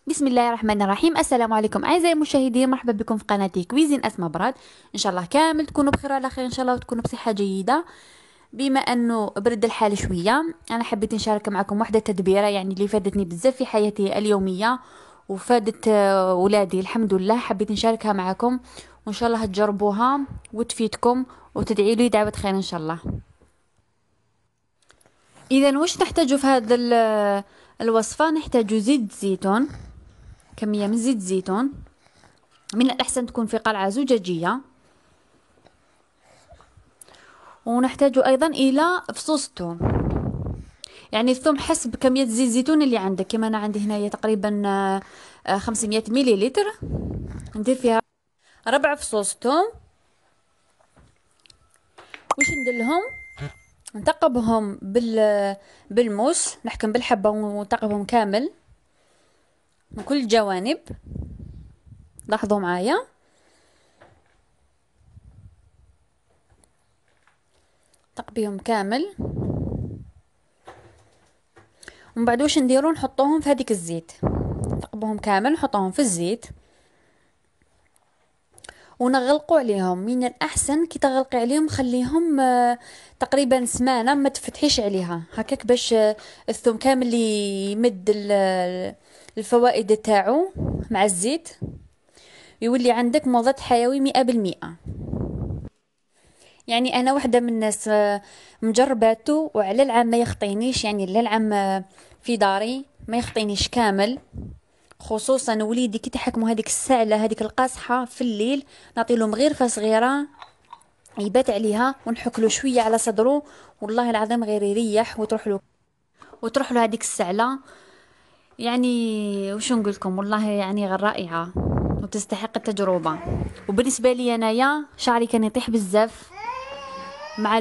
بسم الله الرحمن الرحيم. السلام عليكم اعزائي المشاهدين، مرحبا بكم في قناتي كويزين اسماء براد. ان شاء الله كامل تكونوا بخير على خير ان شاء الله، وتكونوا بصحه جيده. بما انه برد الحال شويه، انا حبيت نشارك معكم واحده تدبيره يعني اللي فادتني بزاف في حياتي اليوميه وفادت ولادي الحمد لله. حبيت نشاركها معكم وان شاء الله تجربوها وتفيدكم وتدعي لي دعوه خير ان شاء الله. اذا واش نحتاجو في هذا الوصفه؟ نحتاجو زيت زيتون، كميه من زيت زيتون، من الأحسن تكون في قلعة زجاجية. ونحتاج أيضا إلى فصوص الثوم، يعني الثوم حسب كمية زيت الزيتون اللي عندك. كما أنا عندي هنايا تقريبا 500 مليلتر، ندير فيها ربع فصوص ثوم. وش ندير لهم؟ نثقبهم بالموس، نحكم بالحبة ونثقبهم كامل من كل الجوانب. لاحظوا معايا. تقبيهم كامل، ومن بعد واش نديرو؟ نحطوهم في هذيك الزيت، نثقبوهم كامل نحطوهم في الزيت ونغلقوا عليهم. من الأحسن كي تغلقي عليهم خليهم تقريبا سمانة، ما تفتحيش عليها هكاك باش الثوم كامل يمد الفوائد تاعو مع الزيت، يولي عندك مضاد حيوي 100%. يعني انا واحده من الناس مجرباته وعلى العام ما يخطينيش، يعني للعام في داري ما يخطينيش كامل. خصوصا وليدي كي تحكموا هذيك السعله هذيك القاصحه في الليل، نعطي لهم غير صغيره يبات عليها ونحك له شويه على صدره، والله العظيم غير يريح وتروح له هذيك السعله. يعني وش نقول لكم، والله يعني غير رائعه وتستحق التجربه. وبالنسبه لي انايا شعري كان يطيح بزاف مع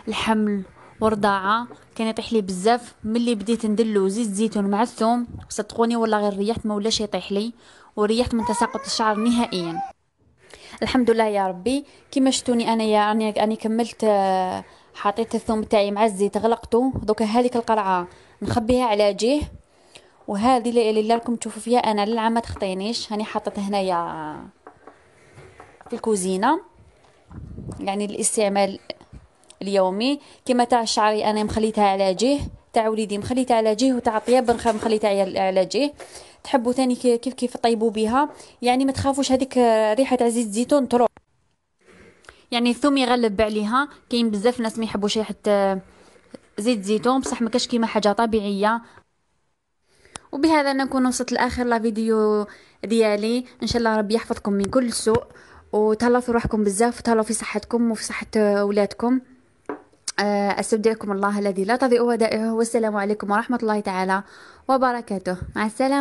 الحمل والرضاعه، كان يطيح لي بزاف. ملي بديت ندلو زيت زيتون مع الثوم صدقوني والله غير ريحت، ما ولاش يطيح لي، وريحت من تساقط الشعر نهائيا الحمد لله يا ربي. كيما شفتوني انا اني كملت حطيت الثوم تاعي مع الزيت غلقته. دوكا هذيك القرعه نخبيها على جهه، وهذه اللي راكم تشوفوا فيها انا للعام ما تخطينيش، هاني حطيت هنايا في الكوزينه يعني الاستعمال اليومي. كما تاع شعري انا مخليتها على جهه، تاع وليدي مخليتها على جهه، وتاع طياب مخليتها على جهه. تحبوا ثاني كيف كيف طيبوا بها، يعني ما تخافوش هذيك ريحه تاع زيت الزيتون تروح. يعني الثوم يغلب عليها. كاين بزاف ناس ما يحبوش ريحه زيت الزيتون، بصح ما كاش كيما حاجه طبيعيه. وبهذا نكون وصلت لاخر لا فيديو ديالي. ان شاء الله ربي يحفظكم من كل سوء، وتهلاو في روحكم بزاف، وتهلاو في صحتكم وفي صحه اولادكم. استودعكم الله الذي لا تضيع ودائعه، والسلام عليكم ورحمه الله تعالى وبركاته. مع السلامه.